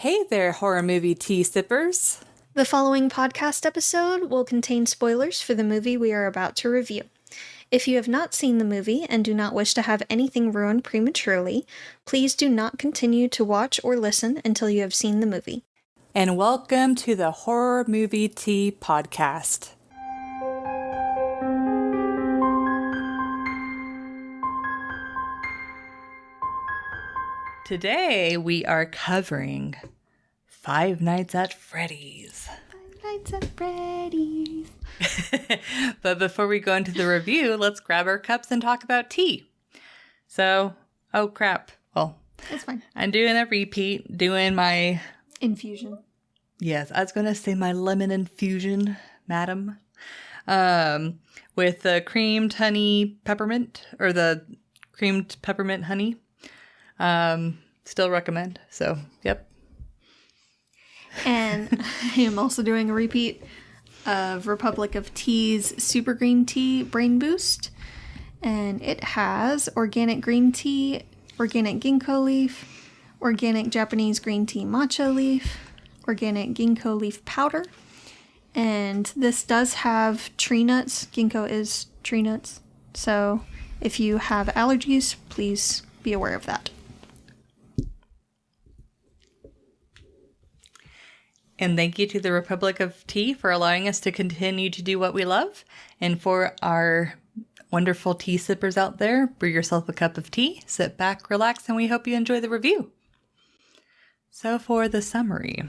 Hey there, horror movie tea sippers. The following podcast episode will contain spoilers for the movie we are about to review. If you have not seen the movie and do not wish to have anything ruined prematurely, please do not continue to watch or listen until you have seen the movie. And welcome to the Horror Movie Tea Podcast. Today we are covering Five Nights at Freddy's. Five Nights at Freddy's. But before we go into the review, let's grab our cups and talk about tea. So, oh crap. Well, It's fine. I'm doing a repeat, doing my... Infusion. Yes, I was going to say my lemon infusion, madam. With the creamed honey peppermint, or the creamed peppermint honey. Still recommend. So, yep. And I am also doing a repeat of Republic of Tea's Super Green Tea Brain Boost. And it has organic green tea, organic ginkgo leaf, organic Japanese green tea matcha leaf, organic ginkgo leaf powder. And this does have tree nuts. Ginkgo is tree nuts. So if you have allergies, please be aware of that. And thank you to the Republic of Tea for allowing us to continue to do what we love. And for our wonderful tea sippers out there, brew yourself a cup of tea, sit back, relax, and we hope you enjoy the review. So for the summary.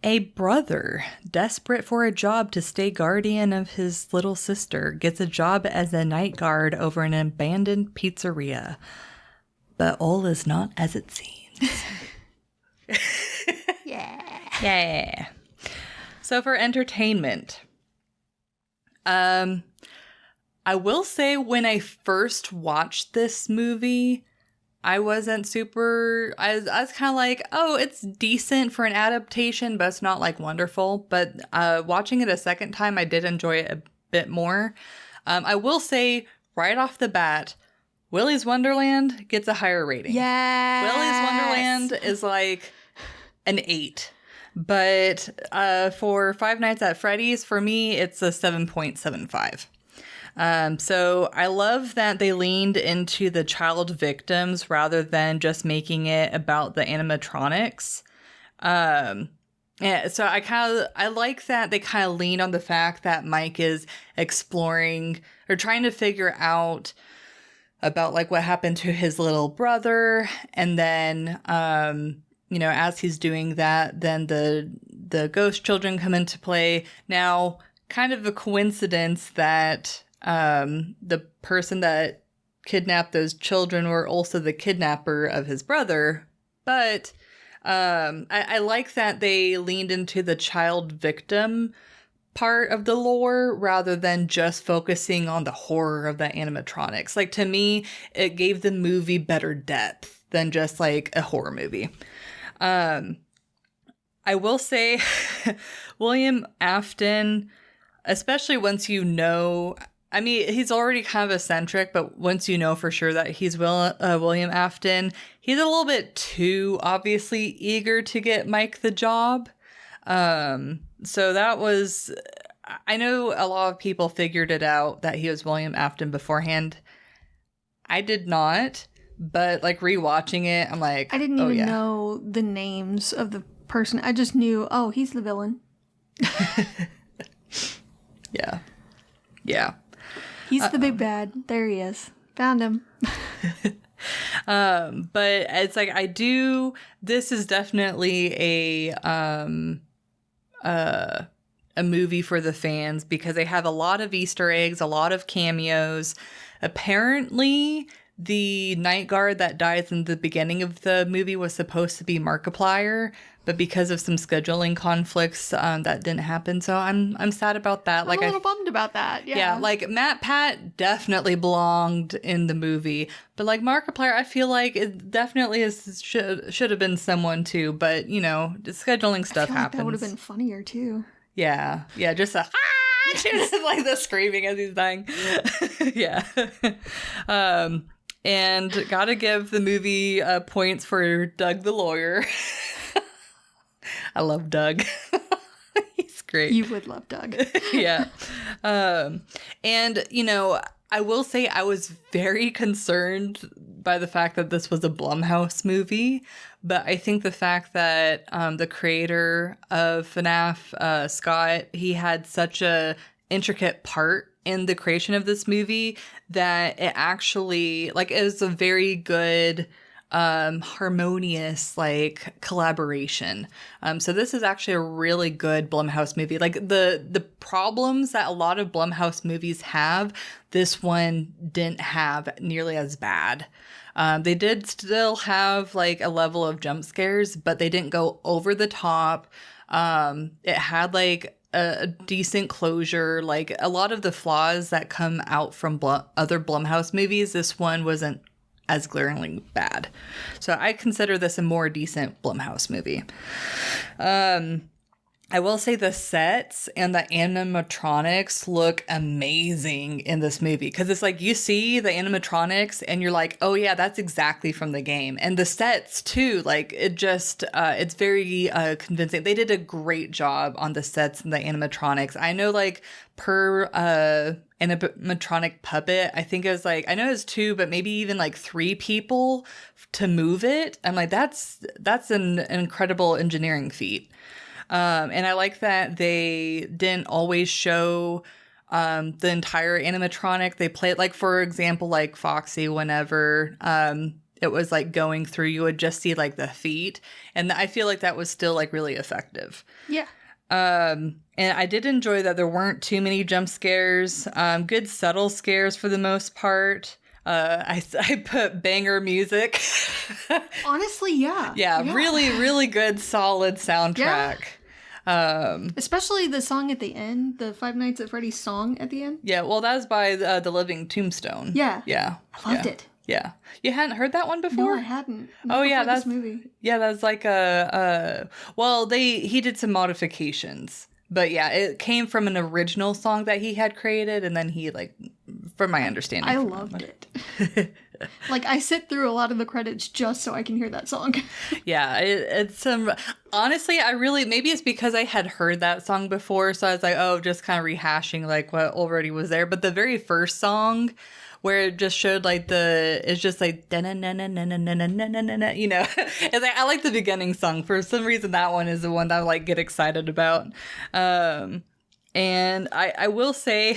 A brother, desperate for a job to stay guardian of his little sister, gets a job as a night guard over an abandoned pizzeria. But all is not as it seems. Yeah. So for entertainment, I will say when I first watched this movie, I wasn't super, I was kind of like, oh, it's decent for an adaptation, but it's not like wonderful. But watching it a second time, I did enjoy it a bit more. I will say right off the bat, Willy's Wonderland gets a higher rating. Yes. Willy's Wonderland is like an 8. But for Five Nights at Freddy's, for me, it's a 7.75. So I love that they leaned into the child victims rather than just making it about the animatronics. Yeah, so I like that they kind of lean on the fact that Mike is exploring or trying to figure out about like what happened to his little brother, and then as he's doing that, then the ghost children come into play. Now, kind of a coincidence that the person that kidnapped those children were also the kidnapper of his brother. But I like that they leaned into the child victim part of the lore rather than just focusing on the horror of the animatronics. Like, to me, it gave the movie better depth than just like a horror movie. I will say William Afton, especially once you know, I mean, he's already kind of eccentric, but once you know for sure that he's William Afton, he's a little bit too obviously eager to get Mike the job. So that was, I know a lot of people figured it out that he was William Afton beforehand. I did not. But, like, rewatching it, I'm like, I didn't even know the names of the person. I just knew, oh, he's the villain. Yeah. He's the big bad. There he is. Found him. But it's like, this is definitely a movie for the fans because they have a lot of Easter eggs, a lot of cameos. Apparently, the night guard that dies in the beginning of the movie was supposed to be Markiplier, but because of some scheduling conflicts, that didn't happen. So I'm sad about that. I'm a little bummed about that. Yeah, like Matt Pat definitely belonged in the movie, but like Markiplier, I feel like it definitely should have been someone too. But scheduling stuff happens. That would have been funnier too. Yeah, just a. Just like the screaming as he's dying. Yeah. And gotta give the movie points for Doug the lawyer. I love Doug. He's great. You would love Doug. Yeah. And, you know, I will say I was very concerned by the fact that this was a Blumhouse movie, but I think the fact that the creator of FNAF, Scott, he had such a intricate part in the creation of this movie that it actually, like, it was a very good harmonious like collaboration. So this is actually a really good Blumhouse movie. Like the problems that a lot of Blumhouse movies have, this one didn't have nearly as bad. They did still have like a level of jump scares, but they didn't go over the top. It had like a decent closure. Like a lot of the flaws that come out from other Blumhouse movies, this one wasn't as glaringly bad. So I consider this a more decent Blumhouse movie. I will say the sets and the animatronics look amazing in this movie, because it's like you see the animatronics and you're like, oh yeah, that's exactly from the game. And the sets too, like it just, it's very convincing. They did a great job on the sets and the animatronics. I know like per animatronic puppet, I think it was like, I know it was 2, but maybe even like 3 people to move it. I'm like, that's an incredible engineering feat. And I like that they didn't always show the entire animatronic. They played, like, for example, like Foxy, whenever it was like going through, you would just see like the feet. And I feel like that was still like really effective. Yeah. And I did enjoy that there weren't too many jump scares. Good subtle scares for the most part. I put banger music. Honestly, yeah. Yeah, really, really good, solid soundtrack. Yeah. Especially the song at the end, the Five Nights at Freddy's song at the end. Yeah, well, that was by the Living Tombstone. Yeah. Yeah. I loved it. Yeah. You hadn't heard that one before? No, I hadn't. Oh, yeah, that's this movie. Yeah, that's like well, he did some modifications. But yeah, it came from an original song that he had created, and then he, like, from my understanding. I loved it. Like, I sit through a lot of the credits just so I can hear that song. Yeah, it's some... Honestly, maybe it's because I had heard that song before, so I was like, oh, just kind of rehashing, like, what already was there. But the very first song, where it just showed, like, it's just like, you know? It's like, I like the beginning song. For some reason, that one is the one that I, like, get excited about. And I will say...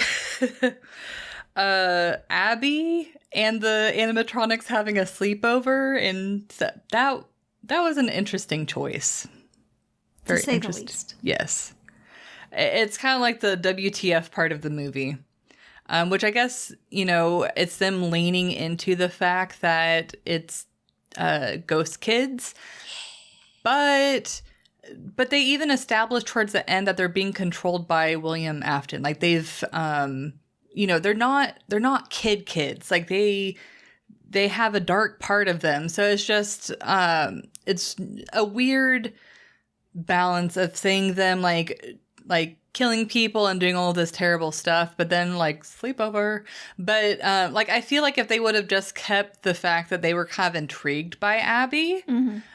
Abby and the animatronics having a sleepover, and that was an interesting choice. Very to say interesting. The least. Yes. It's kind of like the WTF part of the movie, which I guess, you know, it's them leaning into the fact that it's ghost kids, but they even established towards the end that they're being controlled by William Afton. Like they've you know, they're not kids. Like they have a dark part of them. So it's just it's a weird balance of seeing them like killing people and doing all this terrible stuff, but then like sleepover. But like I feel like if they would have just kept the fact that they were kind of intrigued by Abby,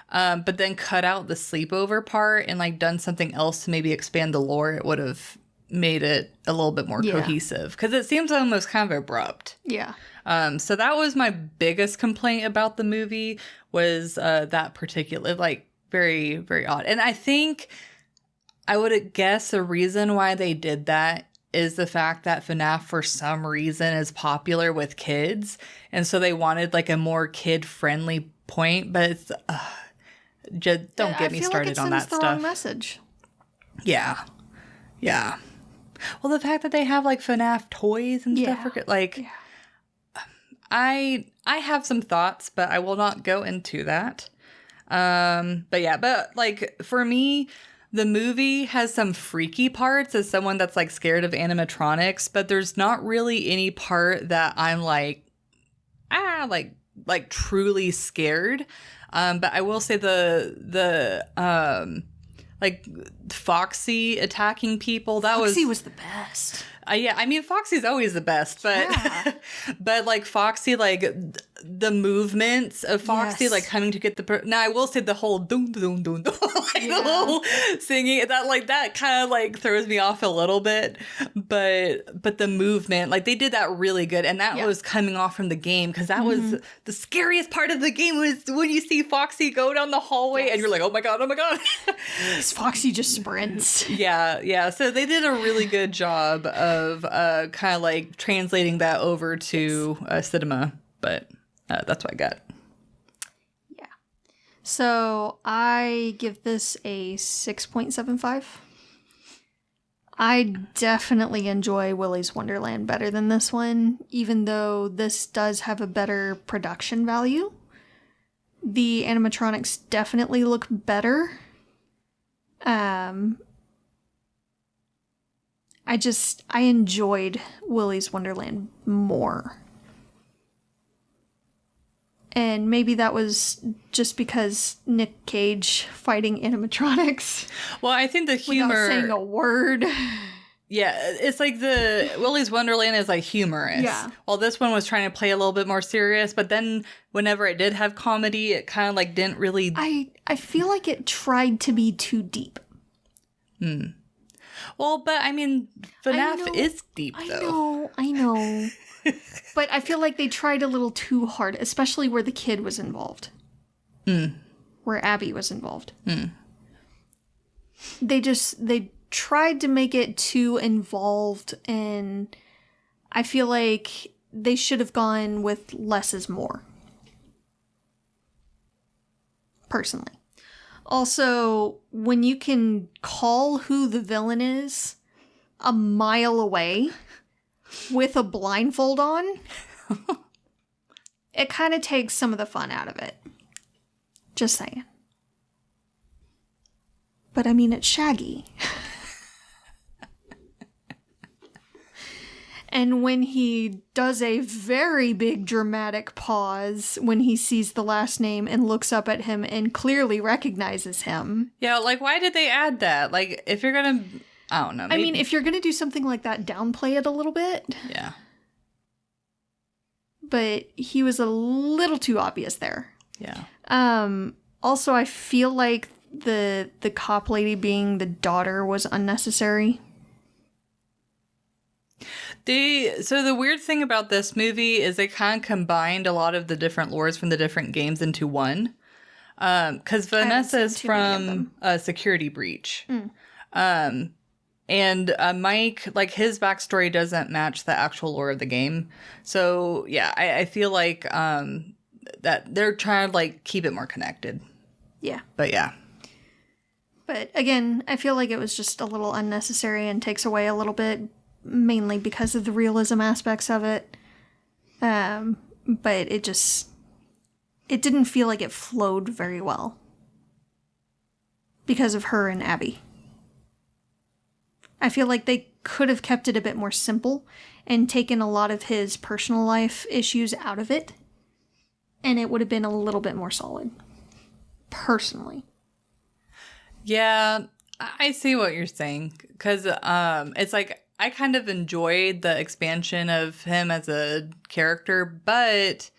but then cut out the sleepover part and like done something else to maybe expand the lore, it would have made it a little bit more cohesive, because it seems almost kind of abrupt. Yeah. So that was my biggest complaint about the movie, was that particular, like, very, very odd. And I think I would guess the reason why they did that is the fact that FNAF, for some reason, is popular with kids. And so they wanted, like, a more kid-friendly point, but it's, just don't get me started on that stuff. I feel like it sends the wrong message. Yeah. Yeah. Well, the fact that they have like FNAF toys and stuff, like, I have some thoughts, but I will not go into that. But like for me, the movie has some freaky parts as someone that's like scared of animatronics, but there's not really any part that I'm like truly scared. But I will say the like Foxy attacking people, Foxy was the best. Yeah, I mean Foxy's always the best, but but like Foxy, like the movements of Foxy, Yes. like coming to get the. Now I will say the whole doom doom doom doom, like Yeah. the whole singing that kind of like throws me off a little bit, but the movement, like they did that really good, and that was coming off from the game because that was the scariest part of the game was when you see Foxy go down the hallway and you're like, oh my god. Because Foxy just sprints. Yeah. So they did a really good job of kind of like translating that over to cinema, but that's what I got. Yeah. So I give this a 6.75. I definitely enjoy Willy's Wonderland better than this one, even though this does have a better production value. The animatronics definitely look better. I enjoyed Willy's Wonderland more. And maybe that was just because Nick Cage fighting animatronics Well, I think the humor, without saying a word. yeah, it's like the Willy's Wonderland is like humorous. Yeah. While this one was trying to play a little bit more serious, but then whenever it did have comedy, it kind of like didn't really. I feel like it tried to be too deep. Well, but I mean, FNAF is deep though. I know. But I feel like they tried a little too hard, especially where the kid was involved. Where Abby was involved. They tried to make it too involved, and I feel like they should have gone with less is more. Personally. Also, when you can call who the villain is a mile away with a blindfold on, it kind of takes some of the fun out of it. Just saying. But I mean, it's Shaggy. And when he does a very big dramatic pause when he sees the last name and looks up at him and clearly recognizes him. Yeah, like why did they add that? Like if you're gonna, I don't know. I mean, if you're gonna do something like that, downplay it a little bit. Yeah. But he was a little too obvious there. Yeah. Also, I feel like the cop lady being the daughter was unnecessary. So the weird thing about this movie is they kind of combined a lot of the different lores from the different games into one. Because Vanessa is from Security Breach. And Mike, like his backstory doesn't match the actual lore of the game. So yeah, I feel like that they're trying to like keep it more connected. Yeah. But yeah. But again, I feel like it was just a little unnecessary and takes away a little bit, mainly because of the realism aspects of it. But it didn't feel like it flowed very well because of her and Abby. I feel like they could have kept it a bit more simple and taken a lot of his personal life issues out of it, and it would have been a little bit more solid. Personally. Yeah, I see what you're saying. Because it's like, I kind of enjoyed the expansion of him as a character, but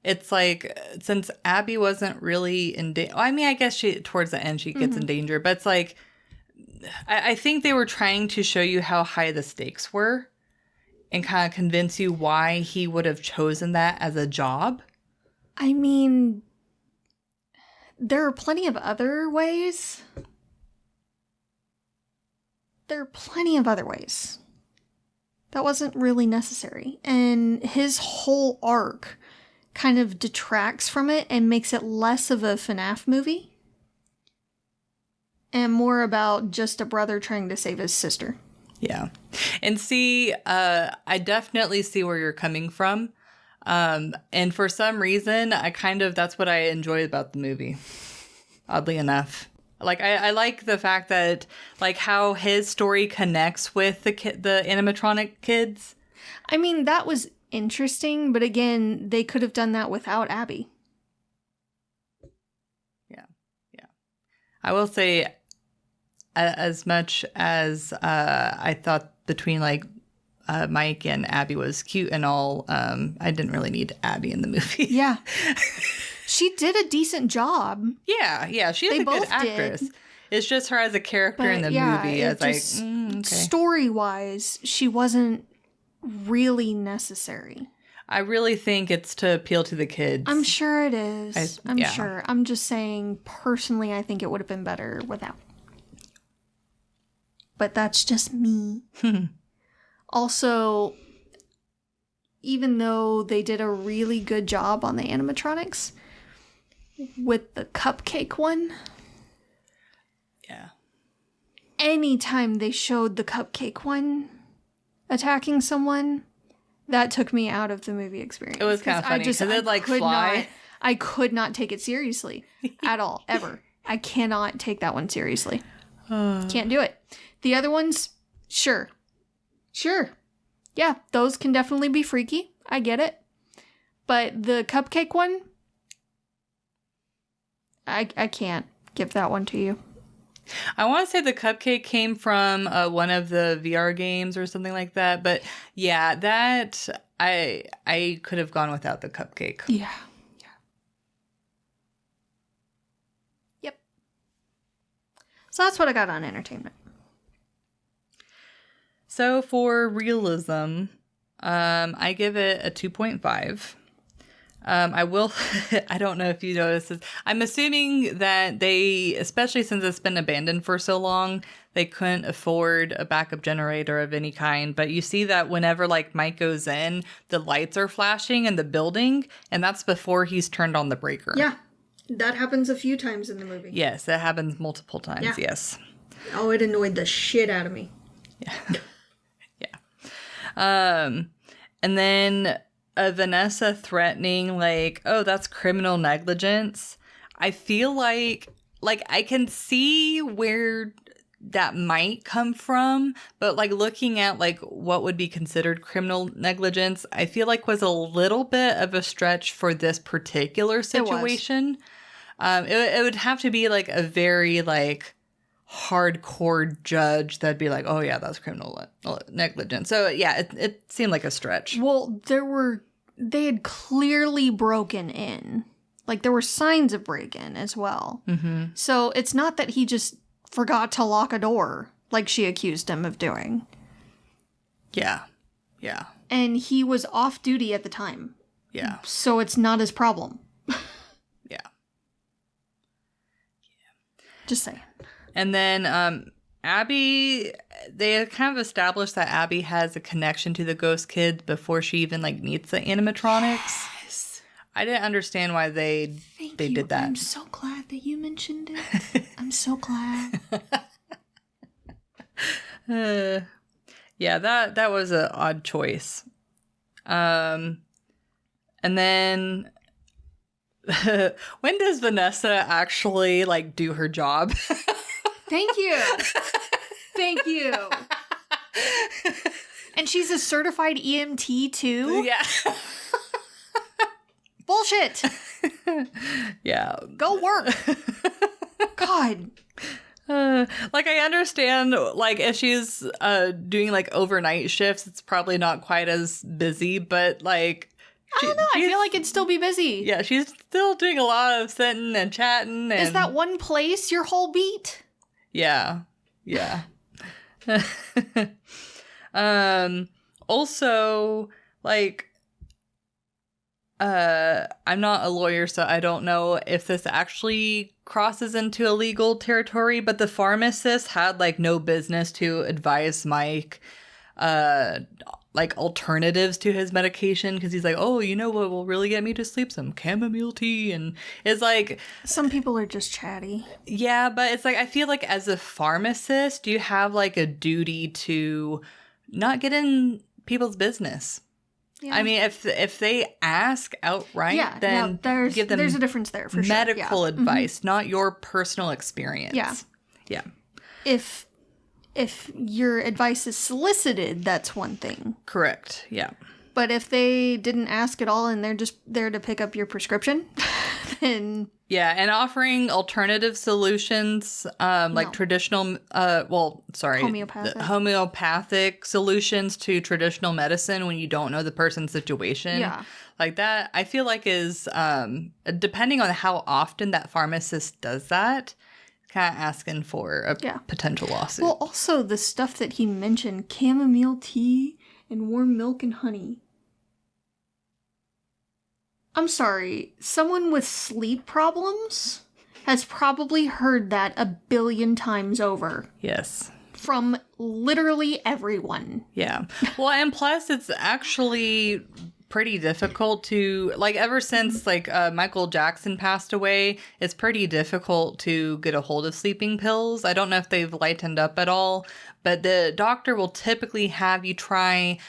it's like, since Abby wasn't really in danger, I mean, I guess towards the end she gets in danger, but it's like, I think they were trying to show you how high the stakes were and kind of convince you why he would have chosen that as a job. I mean, there are plenty of other ways. That wasn't really necessary. And his whole arc kind of detracts from it and makes it less of a FNAF movie. And more about just a brother trying to save his sister. Yeah. And see, I definitely see where you're coming from. And for some reason, that's what I enjoy about the movie. Oddly enough. Like, I like the fact that, like, how his story connects with the animatronic kids. I mean, that was interesting, but again, they could have done that without Abby. Yeah. I will say, as much as I thought between, like, Mike and Abby was cute and all. I didn't really need Abby in the movie. Yeah. She did a decent job. Yeah, she's They a good both actress. did. It's just her as a character in the movie. It's like, okay. Story-wise, she wasn't really necessary. I really think it's to appeal to the kids. I'm sure it is. I'm yeah. sure. I'm just saying, personally, I think it would have been better without. But that's just me. Also, even though they did a really good job on the animatronics, with the cupcake one, yeah. Anytime they showed the cupcake one attacking someone, that took me out of the movie experience. It was kind of funny because it like fly. I could not take it seriously at all, ever. I cannot take that one seriously. Can't do it. The other ones, sure. Yeah, those can definitely be freaky. I get it. But the cupcake one, I can't give that one to you. I want to say the cupcake came from one of the VR games or something like that. But yeah, that I could have gone without the cupcake. Yeah. Yep. So that's what I got on entertainment. So for realism, I give it a 2.5. I will, I don't know if you noticed this. I'm assuming that they, especially since it's been abandoned for so long, they couldn't afford a backup generator of any kind. But you see that whenever like Mike goes in, the lights are flashing in the building, and that's before he's turned on the breaker. Yeah, that happens a few times in the movie. Yes, that happens multiple times, yeah. Yes. Oh, it annoyed the shit out of me. Yeah. Yeah. And then Vanessa threatening like, oh, that's criminal negligence. I feel like I can see where that might come from, but like looking at like what would be considered criminal negligence, I feel like was a little bit of a stretch for this particular situation. It would have to be like a very like hardcore judge that'd be like, oh yeah, that's criminal negligence. So yeah, it seemed like a stretch. Well, they had clearly broken in. Like there were signs of break-in as well. Mm-hmm. So it's not that he just forgot to lock a door like she accused him of doing. Yeah. And he was off duty at the time. Yeah. So it's not his problem. Yeah. Just saying. And then Abby, they kind of established that Abby has a connection to the ghost kid before she even like meets the animatronics. Yes. I didn't understand why they did that. I'm so glad that you mentioned it. I'm so glad. Yeah, that was an odd choice. And then when does Vanessa actually like do her job? Thank you. And she's a certified EMT too? Yeah. Bullshit. Yeah. Go work. God. Like I understand like if she's doing like overnight shifts, it's probably not quite as busy, but like I don't know. I feel like it'd still be busy. Yeah, she's still doing a lot of sitting and chatting. And... Is that one place your whole beat? Yeah. Also, like, I'm not a lawyer, so I don't know if this actually crosses into illegal territory, but the pharmacist had, like, no business to advise Mike, like, alternatives to his medication, because he's like, oh, you know what will really get me to sleep? Some chamomile tea, and it's like... Some people are just chatty. Yeah, but it's like, I feel like as a pharmacist, you have, like, a duty to not get in people's business. Yeah. I mean, if they ask outright, then give them there's a difference there for medical advice, not your personal experience. Yeah. If your advice is solicited, that's one thing. Correct. Yeah. But if they didn't ask at all and they're just there to pick up your prescription, then Yeah, and offering alternative solutions, like No. traditional, Homeopathic. the homeopathic solutions to traditional medicine when you don't know the person's situation. Yeah. Like that, I feel like is, depending on how often that pharmacist does that, kind of asking for a Yeah. potential lawsuit. Well, also the stuff that he mentioned, chamomile tea and warm milk and honey. I'm sorry, someone with sleep problems has probably heard that 1 billion times over Yes. from literally everyone. Yeah. Well, and plus it's actually pretty difficult to, like, ever since Michael Jackson passed away, it's pretty difficult to get a hold of sleeping pills. I don't know if they've lightened up at all, but the doctor will typically have you try,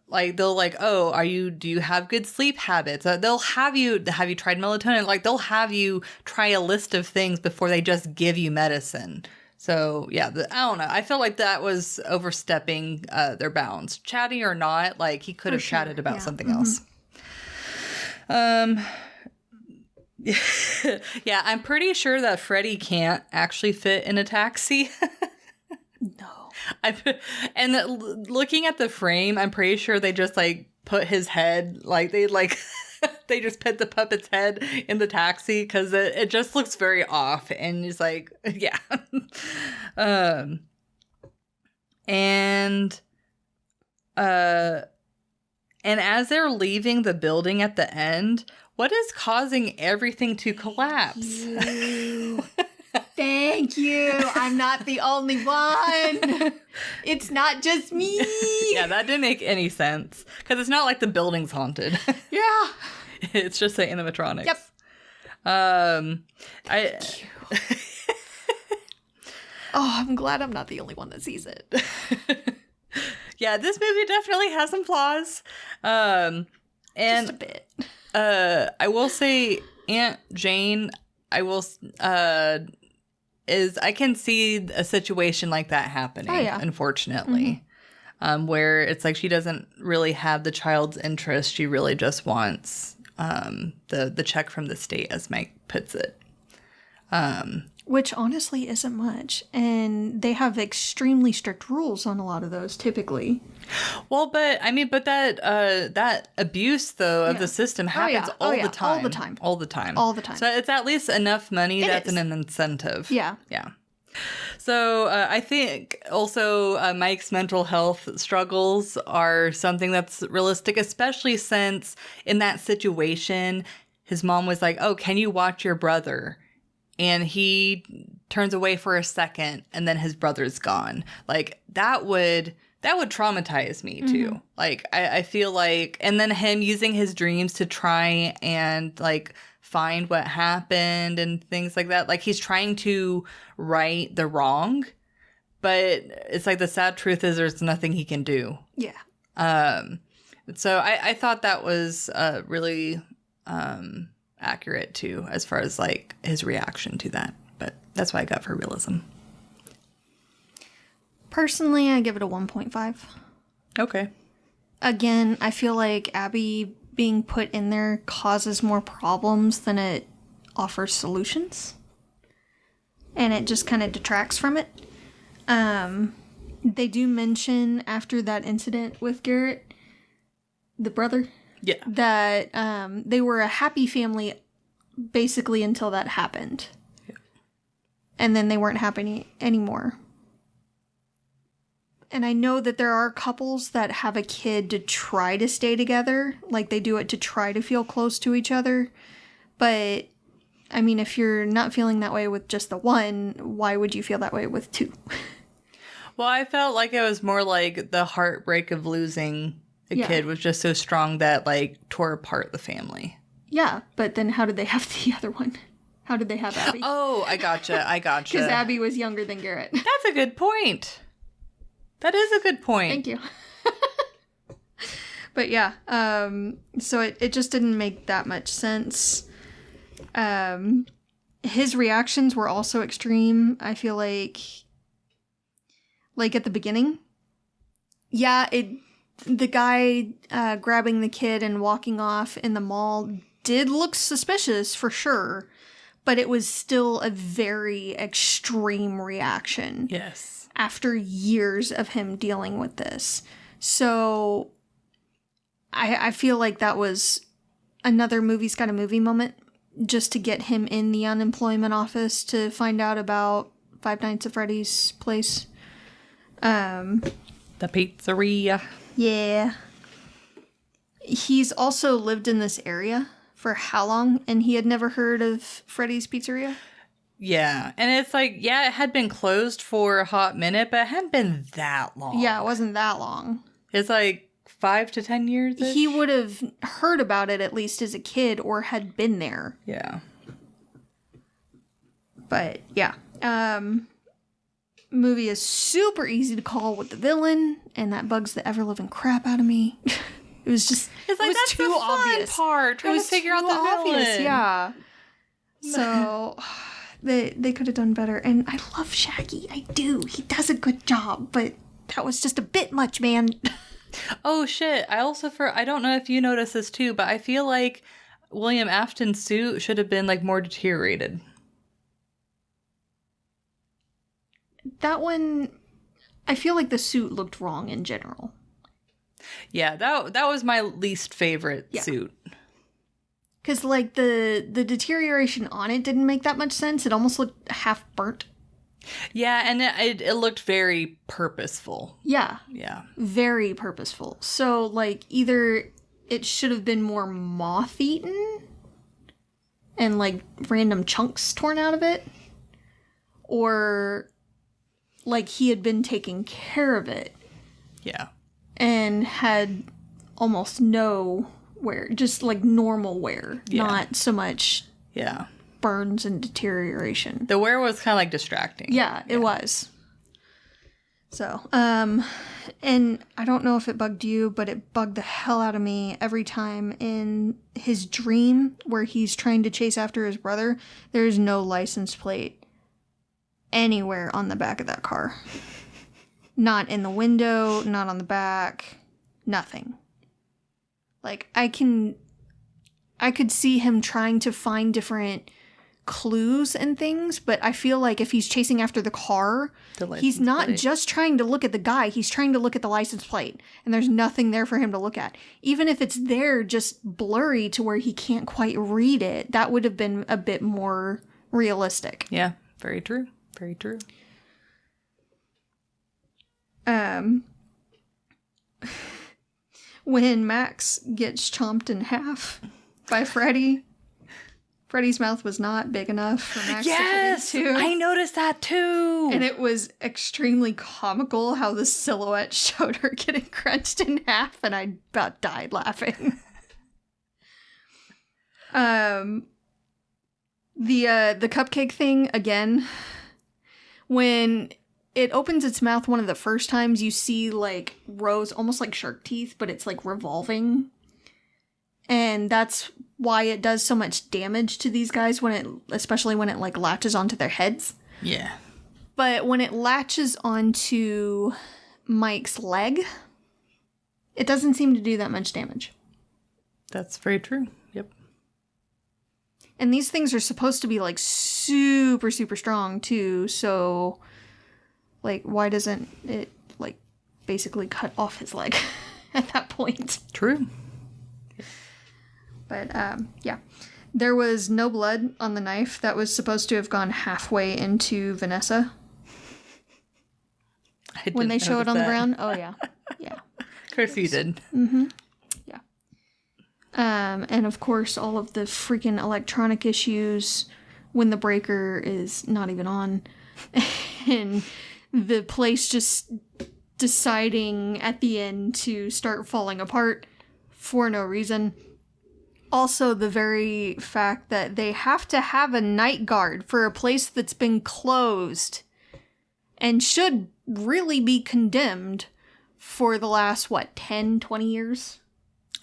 like, they'll like, oh, do you have good sleep habits? They'll have you tried melatonin? Like, they'll have you try a list of things before they just give you medicine. So, yeah, I don't know. I feel like that was overstepping their bounds. Chatty or not, like, he could have chatted about something else. Yeah, I'm pretty sure that Freddy can't actually fit in a taxi. No. Looking at the frame, I'm pretty sure they just, like, put his head, like, they just put the puppet's head in the taxi because it just looks very off. And he's like, yeah. And as they're leaving the building at the end, what is causing everything to collapse? Thank you. I'm not the only one. It's not just me. Yeah, that didn't make any sense because it's not like the building's haunted. Yeah. It's just the animatronics. Yep. Oh, I'm glad I'm not the only one that sees it. Yeah, this movie definitely has some flaws. And Just a bit. I will say Aunt Jane, I can see a situation like that happening, unfortunately. Where it's like she doesn't really have the child's interest. She really just wants the check from the state, as Mike puts it. Which honestly isn't much. And they have extremely strict rules on a lot of those, typically. Well, but that abuse, though, of the system happens all the time. All the time. So it's at least enough money that's an incentive. Yeah. Yeah. So I think also Mike's mental health struggles are something that's realistic, especially since in that situation, his mom was like, oh, can you watch your brother? And he turns away for a second and then his brother's gone. Like that would traumatize me too. Mm-hmm. Like I feel like, and then him using his dreams to try and like find what happened and things like that. Like he's trying to right the wrong, but it's like the sad truth is there's nothing he can do. Yeah. So I thought that was really accurate too, as far as like his reaction to that. But that's what I got for realism. Personally, I give it a 1.5. Okay. Again, I feel like Abby being put in there causes more problems than it offers solutions. And it just kind of detracts from it. They do mention after that incident with Garrett, the brother, that they were a happy family basically until that happened. Yeah. And then they weren't happy anymore. And I know that there are couples that have a kid to try to stay together. Like, they do it to try to feel close to each other. But, I mean, if you're not feeling that way with just the one, why would you feel that way with two? Well, I felt like it was more like the heartbreak of losing a kid was just so strong that, like, tore apart the family. Yeah, but then how did they have the other one? How did they have Abby? Oh, I gotcha. Because Abby was younger than Garrett. That's a good point. That is a good point. Thank you. But yeah, so it just didn't make that much sense. His reactions were also extreme. I feel like at the beginning. Yeah, the guy grabbing the kid and walking off in the mall did look suspicious for sure, but it was still a very extreme reaction. Yes. After years of him dealing with this. So I feel like that was another movie's got a movie moment just to get him in the unemployment office to find out about Five Nights at Freddy's place. The pizzeria. Yeah. He's also lived in this area for how long? And he had never heard of Freddy's Pizzeria? Yeah. And it's like, yeah, it had been closed for a hot minute, but it hadn't been that long. Yeah, it wasn't that long. It's like 5 to 10 years. He would have heard about it at least as a kid or had been there. Yeah. But yeah. Movie is super easy to call with the villain, and that bugs the ever-living crap out of me. It was just it's like, that's too the fun obvious part. Trying to figure out the villain. Yeah. So they could have done better. And I love Shaggy. I do. He does a good job, but that was just a bit much, man. Oh shit. I don't know if you noticed this too, but I feel like William Afton's suit should have been like more deteriorated. That one, I feel like the suit looked wrong in general. Yeah, that was my least favorite suit. Because, like, the deterioration on it didn't make that much sense. It almost looked half burnt. Yeah, and it looked very purposeful. Yeah. Yeah. Very purposeful. So, like, either it should have been more moth-eaten and, like, random chunks torn out of it, or, like, he had been taking care of it. Yeah. And had almost no wear, just like normal wear, not so much burns and deterioration. The wear was kind of like distracting. Yeah, it was. So, and I don't know if it bugged you, but it bugged the hell out of me every time in his dream where he's trying to chase after his brother. There's no license plate anywhere on the back of that car. Not in the window, not on the back, nothing. Like, I could see him trying to find different clues and things, but I feel like if he's chasing after the car, he's not just trying to look at the guy, he's trying to look at the license plate, and there's nothing there for him to look at. Even if it's there just blurry to where he can't quite read it, that would have been a bit more realistic. Yeah, very true. Very true. When Max gets chomped in half by Freddy, Freddy's mouth was not big enough for Max to fit into. I noticed that too. And it was extremely comical how the silhouette showed her getting crunched in half, and I about died laughing. The cupcake thing, again, when it opens its mouth one of the first times, you see, like, rows, almost like shark teeth, but it's, like, revolving. And that's why it does so much damage to these guys, especially when it, like, latches onto their heads. Yeah. But when it latches onto Mike's leg, it doesn't seem to do that much damage. That's very true. Yep. And these things are supposed to be, like, super, super strong, too, so... Like, why doesn't it, like, basically cut off his leg at that point? True. But, yeah. There was no blood on the knife. That was supposed to have gone halfway into Vanessa. When they show it on the ground. Oh, yeah. Yeah. Of course you did. Mm-hmm. Yeah. And, of course, all of the freaking electronic issues when the breaker is not even on. And... the place just deciding at the end to start falling apart for no reason. Also, the very fact that they have to have a night guard for a place that's been closed and should really be condemned for the last, 10, 20 years?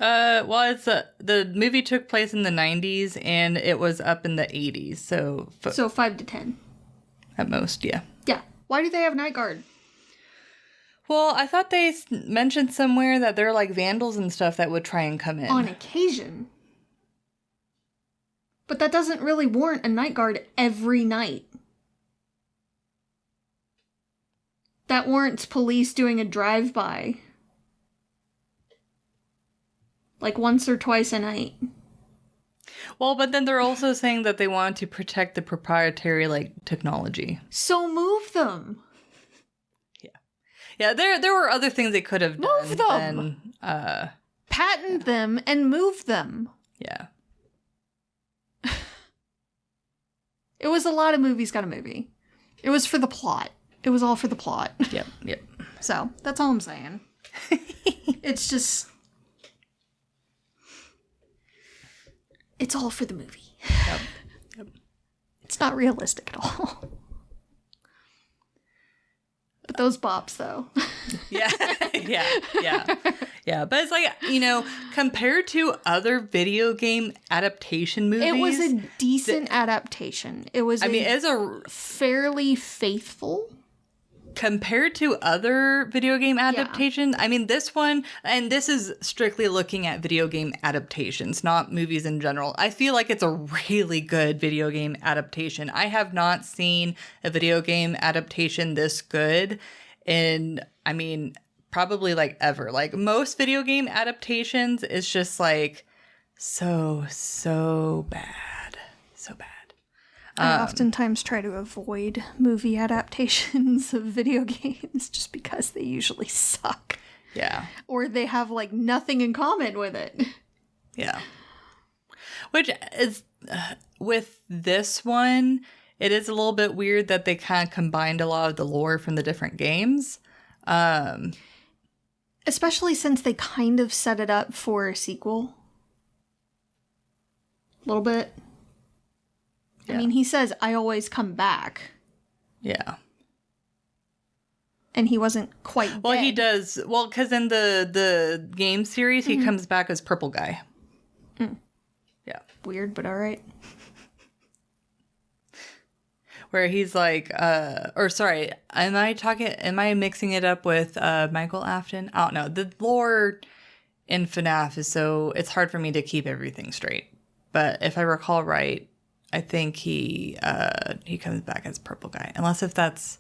Well, the movie took place in the 90s and it was up in the 80s, so 5 to 10. At most, yeah. Yeah. Why do they have night guard? Well, I thought they mentioned somewhere that they're like vandals and stuff that would try and come in. On occasion. But that doesn't really warrant a night guard every night. That warrants police doing a drive-by. Like once or twice a night. Well, but then they're also saying that they want to protect the proprietary, like, technology. So move them. Yeah, there were other things they could have done. Move them! Patent them and move them. Yeah. It was a lot of movies got a movie. It was for the plot. It was all for the plot. Yep. So, that's all I'm saying. It's just... It's all for the movie. Yep. It's not realistic at all. But those bops, though. Yeah. But it's like, you know, compared to other video game adaptation movies... It was a decent adaptation. It was it's a... fairly faithful... Compared to other video game adaptations, I mean, this one, and this is strictly looking at video game adaptations, not movies in general. I feel like it's a really good video game adaptation. I have not seen a video game adaptation this good in, I mean, probably like ever. Like most video game adaptations, it's just like so bad. So bad. I oftentimes try to avoid movie adaptations of video games just because they usually suck. Yeah. Or they have, like, nothing in common with it. Yeah. Which is, with this one, it is a little bit weird that they kind of combined a lot of the lore from the different games. Especially since they kind of set it up for a sequel. A little bit. Yeah. I mean, he says, I always come back. Yeah. And he wasn't quite Well, dead. he does. Well, because in the game series, he comes back as Purple Guy. Mm. Yeah. Weird, but all right. Where he's like, or sorry, am I mixing it up with Michael Afton? I don't know. The lore in FNAF is it's hard for me to keep everything straight. But if I recall right, I think he comes back as Purple Guy. Unless if that's...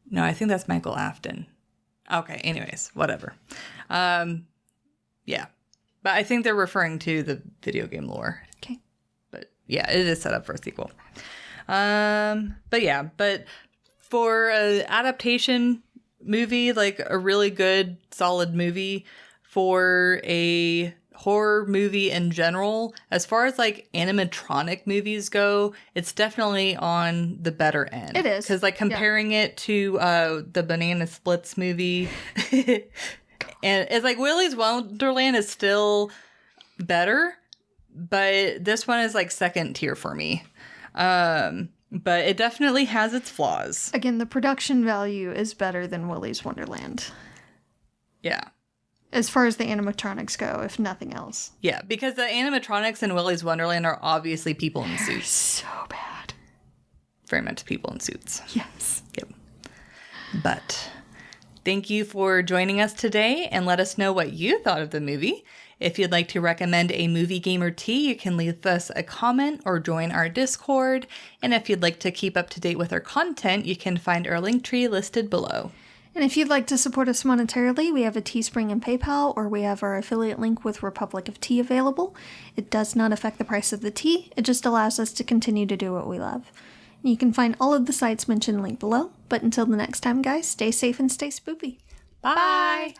No, I think that's Michael Afton. Okay, anyways, whatever. Yeah. But I think they're referring to the video game lore. Okay. But yeah, it is set up for a sequel. But for an adaptation movie, like a really good, solid movie for a horror movie in general, as far as like animatronic movies go, it's definitely on the better end. It is. Because like comparing it to the Banana Splits movie, and it's like Willy's Wonderland is still better, but this one is like second tier for me. But it definitely has its flaws. Again, the production value is better than Willy's Wonderland. Yeah. As far as the animatronics go, if nothing else. Yeah, because the animatronics in Willy's Wonderland are obviously people in suits. So bad. Very much people in suits. Yes. Yep. But thank you for joining us today, and let us know what you thought of the movie. If you'd like to recommend a movie game or tea, you can leave us a comment or join our Discord. And if you'd like to keep up to date with our content, you can find our link tree listed below. And if you'd like to support us monetarily, we have a Teespring and PayPal, or we have our affiliate link with Republic of Tea available. It does not affect the price of the tea, it just allows us to continue to do what we love. And you can find all of the sites mentioned linked below. But until the next time, guys, stay safe and stay spoopy. Bye!